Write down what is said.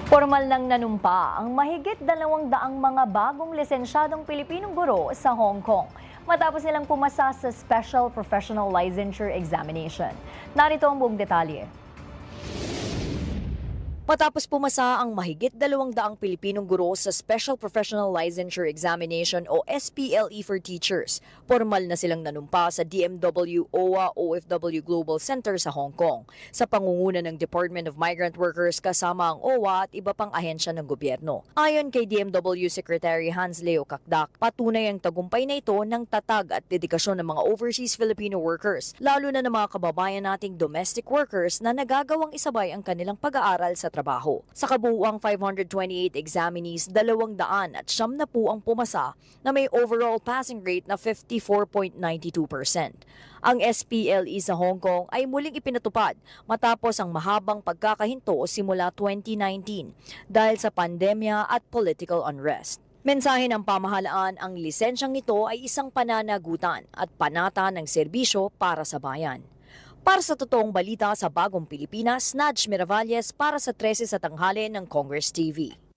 Formal nang nanumpa ang mahigit 200 mga bagong lisensyadong Pilipinong guro sa Hong Kong matapos nilang pumasa sa Special Professional Licensure Examination. Narito ang buong detalye. Matapos pumasa ang mahigit 200 Pilipinong guro sa Special Professional Licensure Examination o SPLE for Teachers, formal na silang nanumpa sa DMW OWA OFW Global Center sa Hong Kong sa pangunguna ng Department of Migrant Workers kasama ang OWA at iba pang ahensya ng gobyerno. Ayon kay DMW Secretary Hans Leo Kakdak, patunay ang tagumpay na ito ng tatag at dedikasyon ng mga overseas Filipino workers, lalo na ng mga kababayan nating domestic workers na nagagawang isabay ang kanilang pag-aaral sa trabaho. Sa kabuuang 528 examinees, 200 at 90 ang pumasa na may overall passing rate na 54.92%. Ang SPLE sa Hong Kong ay muling ipinatupad matapos ang mahabang pagkakahinto simula 2019 dahil sa pandemya at political unrest. Mensahe ng pamahalaan, ang lisensyang ito ay isang pananagutan at panata ng serbisyo para sa bayan. Para sa totoong balita sa Bagong Pilipinas, Nadj Miravalles para sa 13 sa tanghali ng Congress TV.